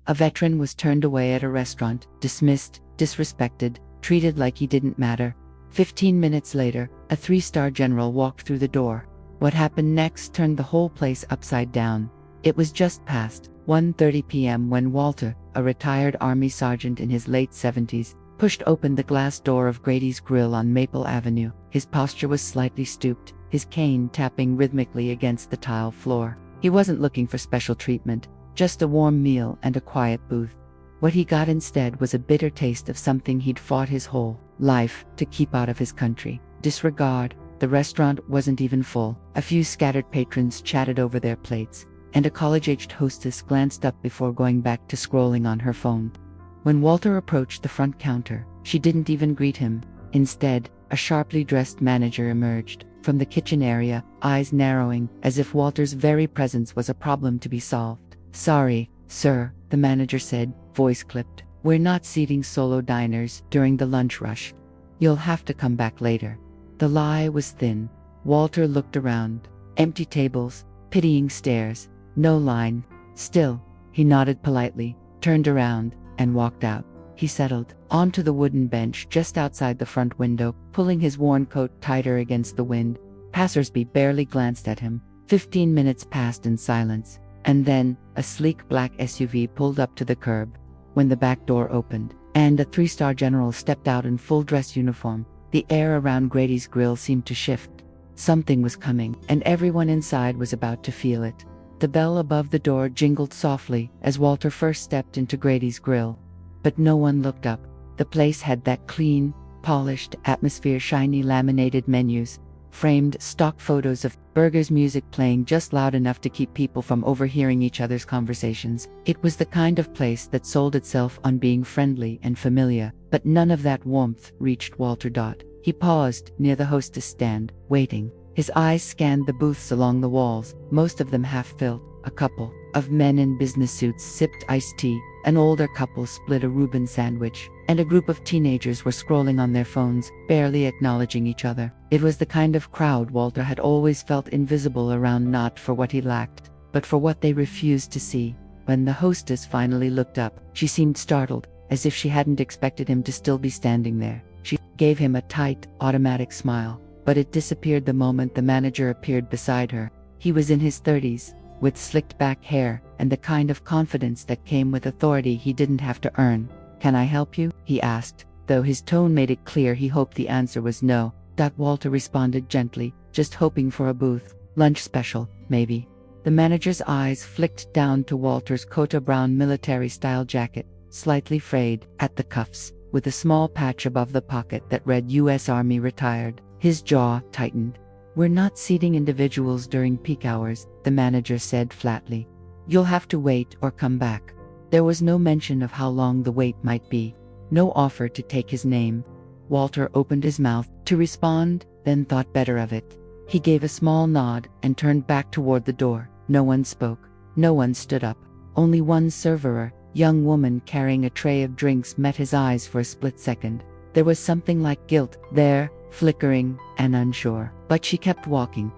A veteran was turned away at a restaurant, dismissed, disrespected, treated like he didn't matter. 15 minutes later, a 3-star general walked through the door. What happened next turned the whole place upside down. It was just past 1:30 p.m. when Walter, a retired Army sergeant in his late 70s, pushed open the glass door of Grady's Grill on Maple Avenue. His posture was slightly stooped, his cane tapping rhythmically against the tile floor. He wasn't looking for special treatment, just a warm meal and a quiet booth. What he got instead was a bitter taste of something he'd fought his whole life to keep out of his country: disregard. The restaurant wasn't even full. A few scattered patrons chatted over their plates, and a college-aged hostess glanced up before going back to scrolling on her phone. When Walter approached the front counter, she didn't even greet him. Instead, a sharply dressed manager emerged from the kitchen area, eyes narrowing, as if Walter's very presence was a problem to be solved. "Sorry, sir," the manager said, voice clipped. "We're not seating solo diners during the lunch rush. You'll have to come back later." The lie was thin. Walter looked around. Empty tables, pitying stares, no line. Still, he nodded politely, turned around, and walked out. He settled onto the wooden bench just outside the front window, pulling his worn coat tighter against the wind. Passersby barely glanced at him. 15 minutes passed in silence, and then a sleek black SUV pulled up to the curb. When the back door opened, and a 3-star general stepped out in full dress uniform, the air around Grady's Grill seemed to shift. Something was coming, and everyone inside was about to feel it. The bell above the door jingled softly as Walter first stepped into Grady's Grill. But no one looked up. The place had that clean, polished atmosphere: shiny laminated menus, framed stock photos of burgers, music playing just loud enough to keep people from overhearing each other's conversations. It was the kind of place that sold itself on being friendly and familiar, but none of that warmth reached Walter. He paused near the hostess stand, waiting. His eyes scanned the booths along the walls, most of them half-filled. A couple of men in business suits sipped iced tea, an older couple split a Reuben sandwich, and a group of teenagers were scrolling on their phones, barely acknowledging each other. It was the kind of crowd Walter had always felt invisible around, not for what he lacked, but for what they refused to see. When the hostess finally looked up, she seemed startled, as if she hadn't expected him to still be standing there. She gave him a tight, automatic smile, but it disappeared the moment the manager appeared beside her. He was in his 30s, with slicked back hair, and the kind of confidence that came with authority he didn't have to earn. "Can I help you?" he asked, though his tone made it clear he hoped the answer was no. Walter responded gently, just hoping for a booth. "Lunch special, maybe." The manager's eyes flicked down to Walter's coat, a brown military-style jacket, slightly frayed at the cuffs, with a small patch above the pocket that read U.S. Army Retired. His jaw tightened. "We're not seating individuals during peak hours," the manager said flatly. "You'll have to wait or come back." There was no mention of how long the wait might be, no offer to take his name. Walter opened his mouth to respond, then thought better of it. He gave a small nod and turned back toward the door. No one spoke. No one stood up. Only one server, young woman carrying a tray of drinks, met his eyes for a split second. There was something like guilt there, flickering and unsure. But she kept walking.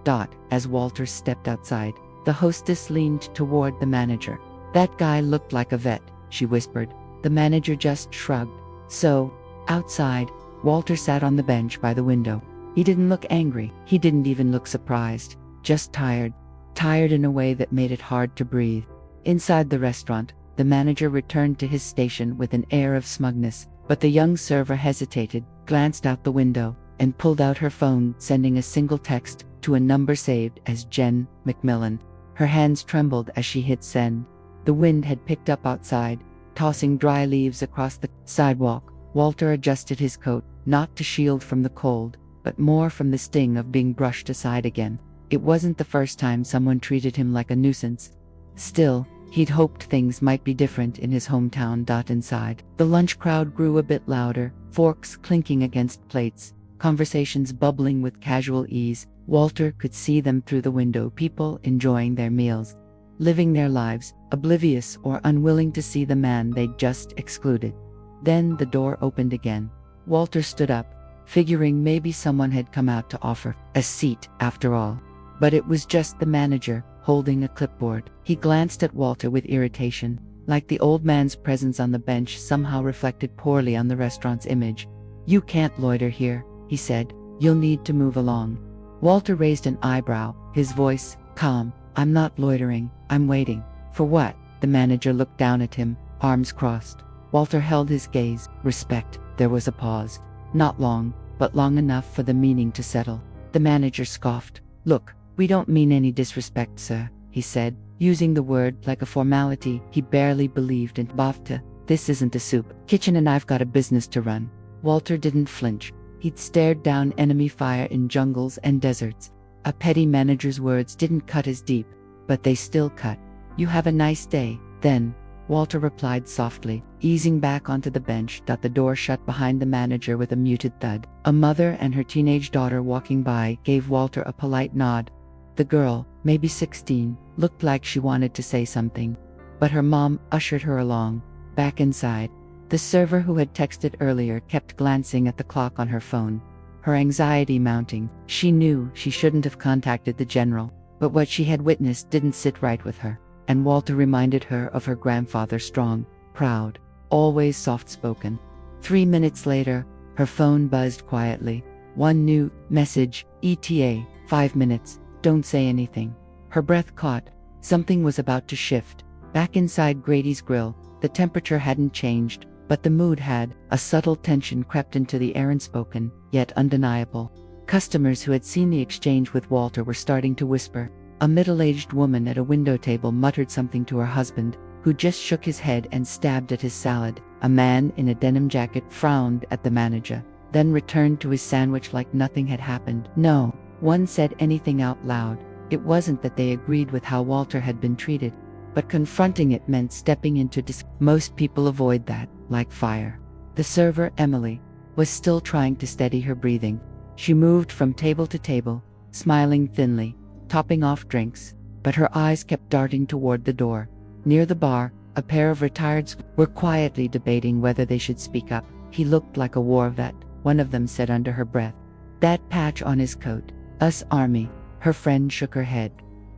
As Walter stepped outside, the hostess leaned toward the manager. "That guy looked like a vet," she whispered. The manager just shrugged. So, outside, Walter sat on the bench by the window. He didn't look angry. He didn't even look surprised. Just tired. Tired in a way that made it hard to breathe. Inside the restaurant, the manager returned to his station with an air of smugness, but the young server hesitated, glanced out the window, and pulled out her phone, sending a single text to a number saved as Jen McMillan. Her hands trembled as she hit send. The wind had picked up outside, tossing dry leaves across the sidewalk. Walter adjusted his coat, not to shield from the cold, but more from the sting of being brushed aside again. It wasn't the first time someone treated him like a nuisance. Still, he'd hoped things might be different in his hometown. Inside, the lunch crowd grew a bit louder, forks clinking against plates, conversations bubbling with casual ease. Walter could see them through the window, people enjoying their meals, living their lives, oblivious or unwilling to see the man they'd just excluded. Then the door opened again. Walter stood up, figuring maybe someone had come out to offer a seat after all. But it was just the manager, holding a clipboard. He glanced at Walter with irritation. like the old man's presence on the bench somehow reflected poorly on the restaurant's image. "You can't loiter here," he said. "You'll need to move along." Walter raised an eyebrow, his voice calm. "I'm not loitering, I'm waiting." "For what?" The manager looked down at him, arms crossed. Walter held his gaze. "Respect." There was a pause. Not long, but long enough for the meaning to settle. The manager scoffed. "Look, we don't mean any disrespect, sir," he said, using the word like a formality he barely believed in. "Bafta, this isn't a soup kitchen and I've got a business to run." Walter didn't flinch. He'd stared down enemy fire in jungles and deserts. A petty manager's words didn't cut as deep, but they still cut. "You have a nice day, then," Walter replied softly, easing back onto the bench. The door shut behind the manager with a muted thud. A mother and her teenage daughter walking by gave Walter a polite nod. The girl, maybe 16, looked like she wanted to say something, but her mom ushered her along, back inside. The server who had texted earlier kept glancing at the clock on her phone, her anxiety mounting. She knew she shouldn't have contacted the general, but what she had witnessed didn't sit right with her, and Walter reminded her of her grandfather, strong, proud, always soft-spoken. 3 minutes later, her phone buzzed quietly. One new message, ETA, 5 minutes, don't say anything. Her breath caught. Something was about to shift. Back inside Grady's grill, the temperature hadn't changed, but the mood had. A subtle tension crept into the air, unspoken, yet undeniable. Customers who had seen the exchange with Walter were starting to whisper. A middle-aged woman at a window table muttered something to her husband, who just shook his head and stabbed at his salad. A man in a denim jacket frowned at the manager, then returned to his sandwich like nothing had happened. No one said anything out loud. It wasn't that they agreed with how Walter had been treated, but confronting it meant stepping into Most people avoid that, like fire. The server, Emily, was still trying to steady her breathing. She moved from table to table, smiling thinly, topping off drinks, but her eyes kept darting toward the door. Near the bar, a pair of retireds were quietly debating whether they should speak up. "He looked like a war vet," one of them said under her breath. "That patch on his coat. Us Army." Her friend shook her head.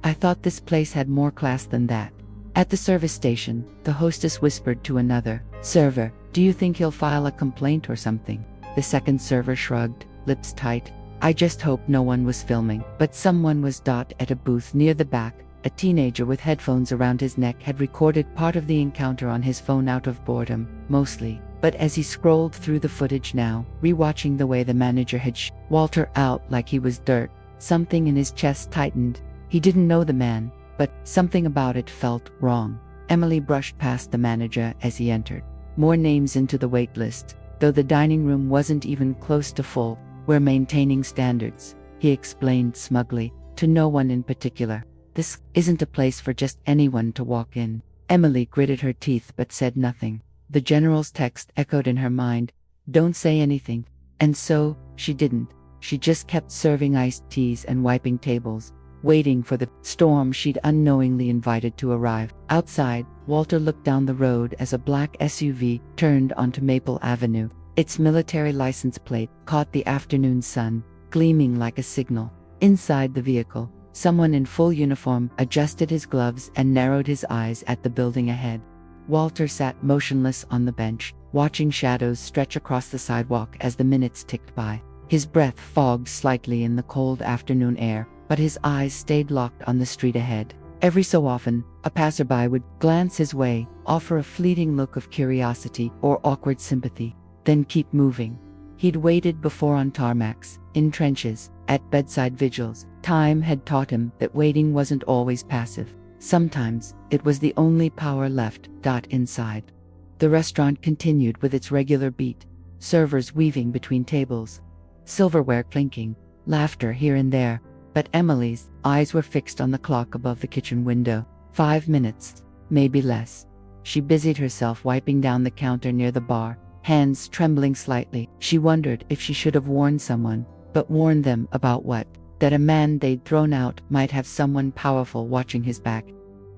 "I thought this place had more class than that." At the service station, the hostess whispered to another server, "Do you think he'll file a complaint or something?" The second server shrugged, lips tight. "I just hope no one was filming." But someone was. At a booth near the back, a teenager with headphones around his neck had recorded part of the encounter on his phone out of boredom, mostly. But as he scrolled through the footage now, rewatching the way the manager had Walter out like he was dirt, something in his chest tightened. He didn't know the man, but something about it felt wrong. Emily brushed past the manager as he entered. More names into the wait list, though the dining room wasn't even close to full. "We're maintaining standards," he explained smugly, to no one in particular. "This isn't a place for just anyone to walk in." Emily gritted her teeth but said nothing. The general's text echoed in her mind, "Don't say anything." And so, she didn't. She just kept serving iced teas and wiping tables, waiting for the storm she'd unknowingly invited to arrive. Outside, Walter looked down the road as a black SUV turned onto Maple Avenue. Its military license plate caught the afternoon sun, gleaming like a signal. Inside the vehicle, someone in full uniform adjusted his gloves and narrowed his eyes at the building ahead. Walter sat motionless on the bench, watching shadows stretch across the sidewalk as the minutes ticked by. His breath fogged slightly in the cold afternoon air, but his eyes stayed locked on the street ahead. Every so often, a passerby would glance his way, offer a fleeting look of curiosity or awkward sympathy, then keep moving. He'd waited before on tarmacs, in trenches, at bedside vigils. Time had taught him that waiting wasn't always passive. Sometimes, it was the only power left. Inside. The restaurant continued with its regular beat, servers weaving between tables, silverware clinking, laughter here and there, but Emily's eyes were fixed on the clock above the kitchen window. 5 minutes, maybe less. She busied herself wiping down the counter near the bar, hands trembling slightly. She wondered if she should have warned someone, but warned them about what? That a man they'd thrown out might have someone powerful watching his back.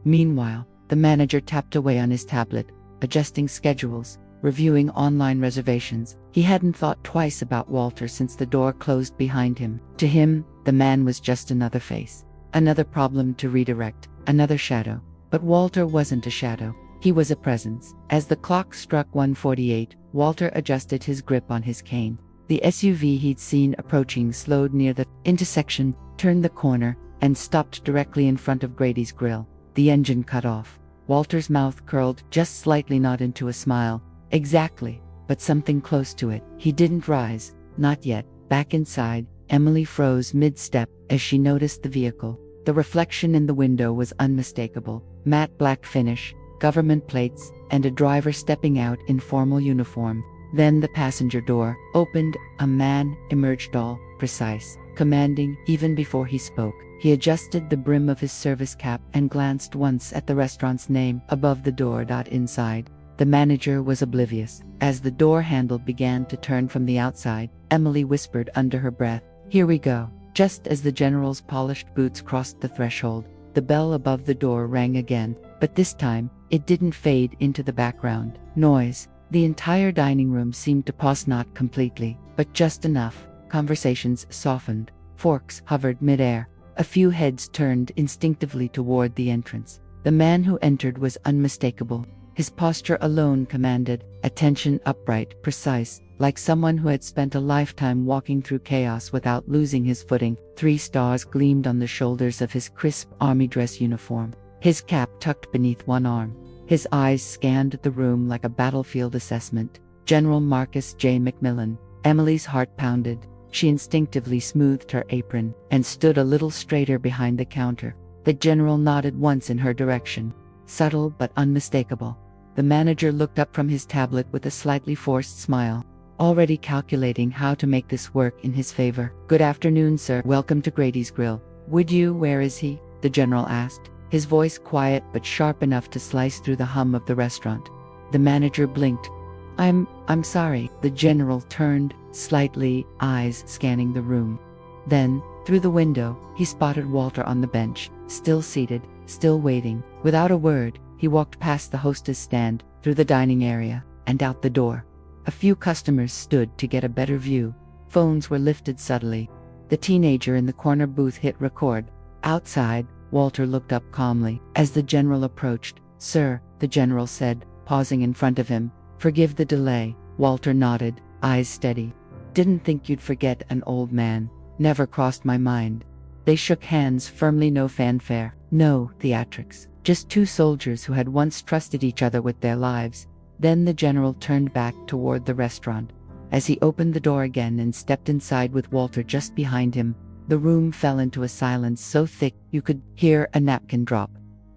Meanwhile, the manager tapped away on his tablet, adjusting schedules, reviewing online reservations. He hadn't thought twice about Walter since the door closed behind him. To him, the man was just another face, another problem to redirect, another shadow. But Walter wasn't a shadow. He was a presence. As the clock struck 1:48, Walter adjusted his grip on his cane. The SUV he'd seen approaching slowed near the intersection, turned the corner, and stopped directly in front of Grady's grill. The engine cut off. Walter's mouth curled just slightly, not into a smile. Exactly, but something close to it. He didn't rise. Not yet. Back inside, Emily froze mid-step as she noticed the vehicle. The reflection in the window was unmistakable. Matte black finish, government plates, and a driver stepping out in formal uniform. Then the passenger door opened. A man emerged, all precise, commanding. Even before he spoke, he adjusted the brim of his service cap and glanced once at the restaurant's name above the door. Inside, the manager was oblivious. As the door handle began to turn from the outside, Emily whispered under her breath, "Here we go." Just as the general's polished boots crossed the threshold, the bell above the door rang again, but this time, it didn't fade into the background noise. The entire dining room seemed to pause, not completely, but just enough. Conversations softened. Forks hovered midair. A few heads turned instinctively toward the entrance. The man who entered was unmistakable. His posture alone commanded attention, upright, precise, like someone who had spent a lifetime walking through chaos without losing his footing. 3 stars gleamed on the shoulders of his crisp army dress uniform. His cap tucked beneath one arm. His eyes scanned the room like a battlefield assessment. General Marcus J. McMillan. Emily's heart pounded. She instinctively smoothed her apron and stood a little straighter behind the counter. The general nodded once in her direction. Subtle but unmistakable. The manager looked up from his tablet with a slightly forced smile, already calculating how to make this work in his favor. "Good afternoon, sir. Welcome to Grady's Grill. Where is he?" the general asked, his voice quiet but sharp enough to slice through the hum of the restaurant. The manager blinked. I'm sorry." The general turned slightly, eyes scanning the room. Then, through the window, he spotted Walter on the bench, still seated, still waiting. Without a word, he walked past the hostess stand, through the dining area, and out the door. A few customers stood to get a better view. Phones were lifted subtly. The teenager in the corner booth hit record. Outside, Walter looked up calmly. As the general approached, "Sir," the general said, pausing in front of him. "Forgive the delay." Walter nodded, eyes steady. "Didn't think you'd forget an old man. Never crossed my mind." They shook hands firmly, no fanfare, no theatrics. Just 2 soldiers who had once trusted each other with their lives. Then the general turned back toward the restaurant. As he opened the door again and stepped inside with Walter just behind him, the room fell into a silence so thick you could hear a napkin drop.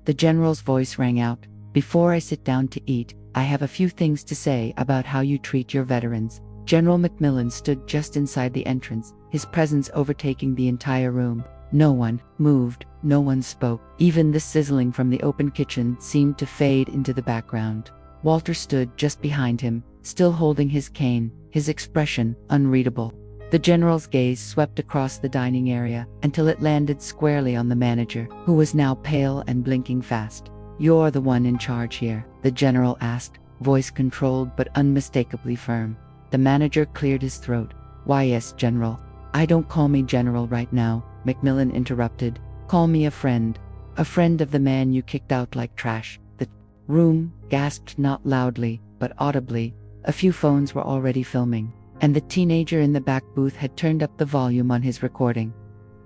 The general's voice rang out, "Before I sit down to eat, I have a few things to say about how you treat your veterans." General McMillan stood just inside the entrance, his presence overtaking the entire room. No one moved, no one spoke. Even the sizzling from the open kitchen seemed to fade into the background. Walter stood just behind him, still holding his cane, his expression unreadable. The general's gaze swept across the dining area until it landed squarely on the manager, who was now pale and blinking fast. "You're the one in charge here?" the general asked, voice controlled but unmistakably firm. The manager cleared his throat. "Why, yes, General." "I don't call me General right now," McMillan interrupted. "Call me a friend. A friend of the man you kicked out like trash." The room gasped, not loudly, but audibly. A few phones were already filming, and the teenager in the back booth had turned up the volume on his recording.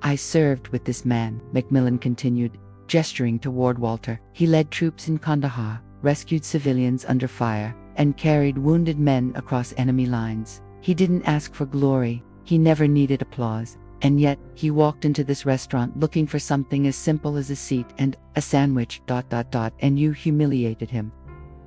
"I served with this man," McMillan continued, gesturing toward Walter. "He led troops in Kandahar, rescued civilians under fire, and carried wounded men across enemy lines. He didn't ask for glory, he never needed applause, and yet he walked into this restaurant looking for something as simple as a seat and a sandwich, and you humiliated him."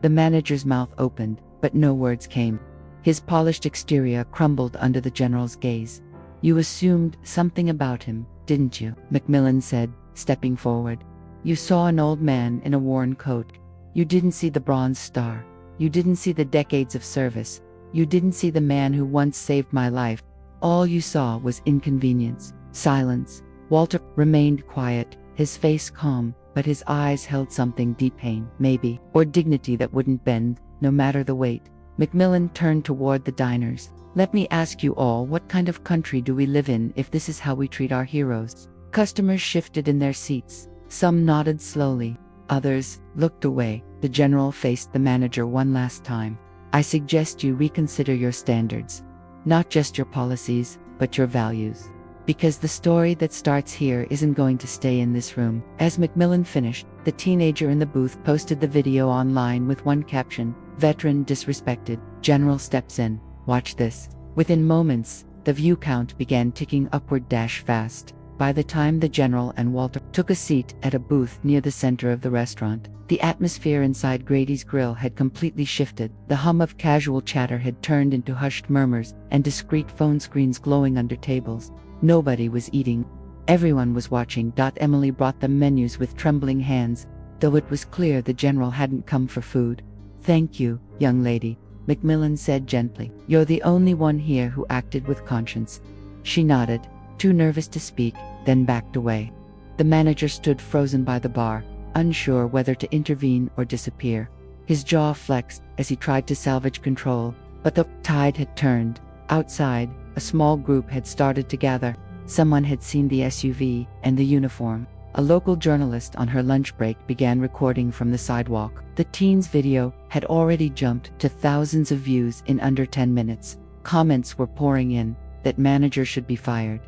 The manager's mouth opened, but no words came. His polished exterior crumbled under the general's gaze. "You assumed something about him, didn't you?" McMillan said, stepping forward. "You saw an old man in a worn coat. You didn't see the Bronze Star. You didn't see the decades of service. You didn't see the man who once saved my life. All you saw was inconvenience, silence." Walter remained quiet, his face calm, but his eyes held something deep, pain, maybe, or dignity that wouldn't bend, no matter the weight. McMillan turned toward the diners. "Let me ask you all, what kind of country do we live in if this is how we treat our heroes?" Customers shifted in their seats. Some nodded slowly. Others looked away. The general faced the manager one last time. I suggest you reconsider your standards. Not just your policies, but your values. Because the story that starts here isn't going to stay in this room. As Macmillan finished, the teenager in the booth posted the video online with one caption: "Veteran disrespected. General steps in. Watch this." Within moments, the view count began ticking upward fast. By the time the general and Walter took a seat at a booth near the center of the restaurant, the atmosphere inside Grady's Grill had completely shifted. The hum of casual chatter had turned into hushed murmurs and discreet phone screens glowing under tables. Nobody was eating. Everyone was watching. Emily brought them menus with trembling hands, though it was clear the general hadn't come for food. "Thank you, young lady," Macmillan said gently. "You're the only one here who acted with conscience." She nodded, too nervous to speak, then backed away. The manager stood frozen by the bar, unsure whether to intervene or disappear. His jaw flexed as he tried to salvage control, but the tide had turned. Outside, a small group had started to gather. Someone had seen the SUV and the uniform. A local journalist on her lunch break began recording from the sidewalk. The teen's video had already jumped to thousands of views in under 10 minutes. Comments were pouring in that managers should be fired.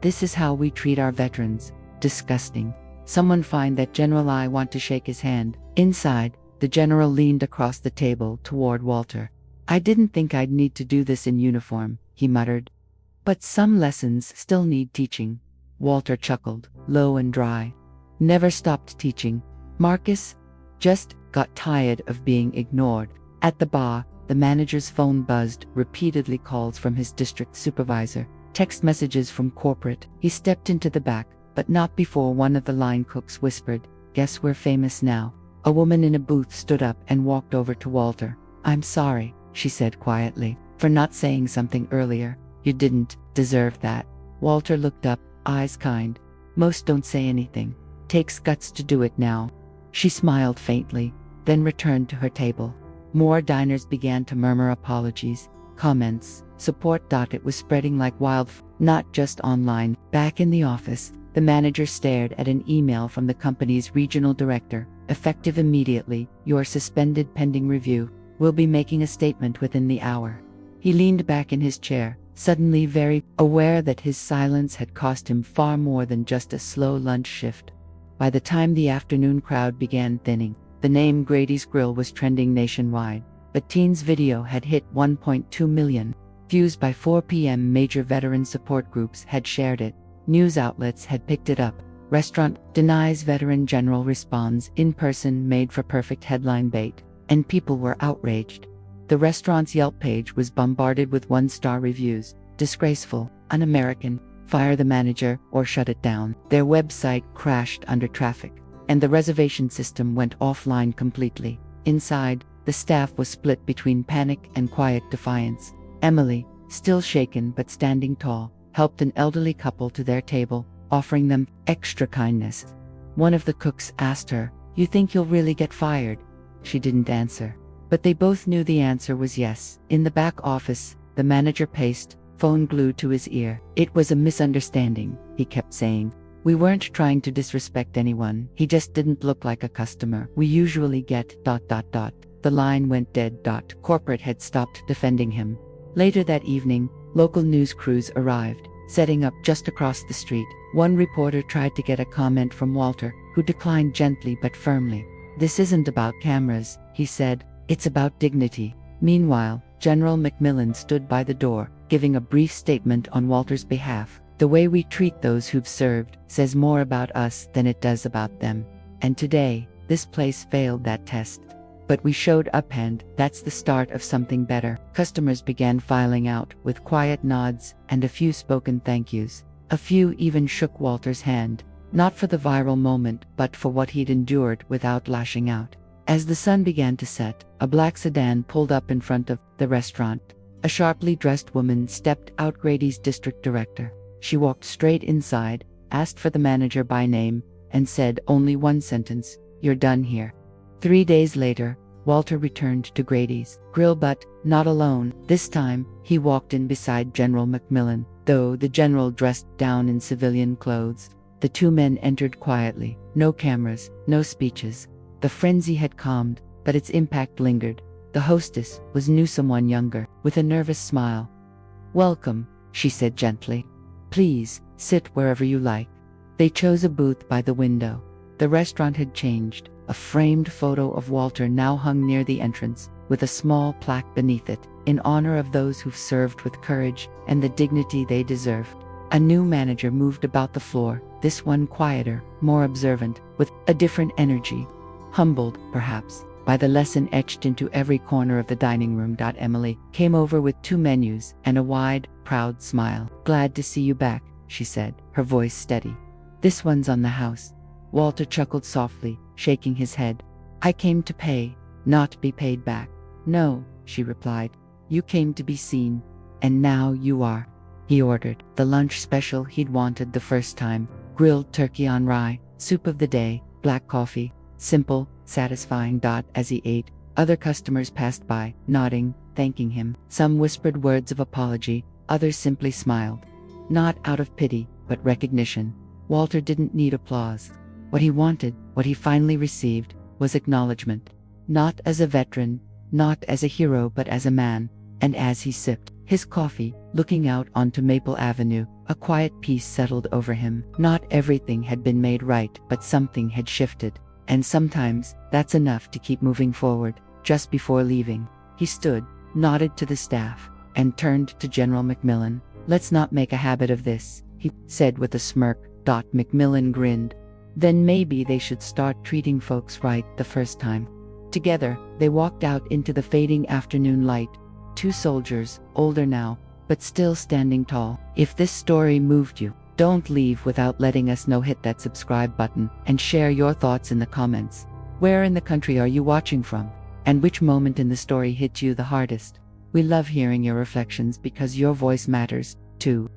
"This is how we treat our veterans. Disgusting. Someone find that general. I want to shake his hand." Inside, the general leaned across the table toward Walter. "I didn't think I'd need to do this in uniform," he muttered. "But some lessons still need teaching." Walter chuckled, low and dry. "Never stopped teaching. Marcus just got tired of being ignored." At the bar, the manager's phone buzzed, repeatedly calls from his district supervisor, text messages from corporate. He stepped into the back, but not before one of the line cooks whispered, "Guess we're famous now." A woman in a booth stood up and walked over to Walter. "I'm sorry," she said quietly, "for not saying something earlier. You didn't deserve that." Walter looked up, eyes kind. "Most don't say anything. Takes guts to do it now." She smiled faintly, then returned to her table. More diners began to murmur apologies, comments, support. It was spreading like wildfire, not just online. Back in the office, the manager stared at an email from the company's regional director. "Effective immediately, you're suspended pending review. We'll be making a statement within the hour." He leaned back in his chair, suddenly very aware that his silence had cost him far more than just a slow lunch shift. By the time the afternoon crowd began thinning, the name Grady's Grill was trending nationwide. The teen's video had hit 1.2 million views by 4 p.m. Major veteran support groups had shared it. News outlets had picked it up. Restaurant denies veteran general responds in person made for perfect headline bait. And people were outraged. The restaurant's Yelp page was bombarded with one-star reviews. "Disgraceful, un-American, fire the manager or shut it down." Their website crashed under traffic, and the reservation system went offline completely. Inside, the staff was split between panic and quiet defiance. Emily, still shaken but standing tall, helped an elderly couple to their table, offering them extra kindness. One of the cooks asked her, "You think you'll really get fired?" She didn't answer, but they both knew the answer was yes. In the back office, the manager paced, phone glued to his ear. "It was a misunderstanding," he kept saying. "We weren't trying to disrespect anyone. He just didn't look like a customer we usually get. The line went dead. Corporate had stopped defending him. Later that evening, local news crews arrived, setting up just across the street. One reporter tried to get a comment from Walter, who declined gently but firmly. "This isn't about cameras," he said. "It's about dignity." Meanwhile, General Macmillan stood by the door, giving a brief statement on Walter's behalf. "The way we treat those who've served says more about us than it does about them. And today, this place failed that test. But we showed up, and that's the start of something better." Customers began filing out, with quiet nods and a few spoken thank yous. A few even shook Walter's hand, not for the viral moment, but for what he'd endured without lashing out. As the sun began to set, a black sedan pulled up in front of the restaurant. A sharply dressed woman stepped out. Grady's district director. She walked straight inside, asked for the manager by name, and said only one sentence, "You're done here." 3 days later, Walter returned to Grady's Grill, but not alone. This time, he walked in beside General Macmillan. Though the general dressed down in civilian clothes, the two men entered quietly. No cameras, no speeches. The frenzy had calmed, but its impact lingered. The hostess knew someone younger, with a nervous smile. "Welcome," she said gently. "Please, sit wherever you like." They chose a booth by the window. The restaurant had changed. A framed photo of Walter now hung near the entrance, with a small plaque beneath it, in honor of those who've served with courage and the dignity they deserve. A new manager moved about the floor, this one quieter, more observant, with a different energy. Humbled, perhaps, by the lesson etched into every corner of the dining room. Emily came over with 2 menus and a wide, proud smile. "Glad to see you back," she said, her voice steady. "This one's on the house." Walter chuckled softly, shaking his head. "I came to pay, not be paid back." "No," she replied. "You came to be seen. And now you are." He ordered the lunch special he'd wanted the first time: grilled turkey on rye, soup of the day, black coffee. Simple, satisfying. As he ate, other customers passed by, nodding, thanking him. Some whispered words of apology, others simply smiled. Not out of pity, but recognition. Walter didn't need applause. What he wanted, what he finally received, was acknowledgement. Not as a veteran, not as a hero, but as a man. And as he sipped his coffee, looking out onto Maple Avenue, a quiet peace settled over him. Not everything had been made right, but something had shifted. And sometimes, that's enough to keep moving forward. Just before leaving, he stood, nodded to the staff, and turned to General McMillan. "Let's not make a habit of this," he said with a smirk. McMillan grinned. "Then maybe they should start treating folks right the first time." Together, they walked out into the fading afternoon light. 2 soldiers, older now, but still standing tall. If this story moved you, don't leave without letting us know. Hit that subscribe button and share your thoughts in the comments. Where in the country are you watching from? And which moment in the story hit you the hardest? We love hearing your reflections because your voice matters, too.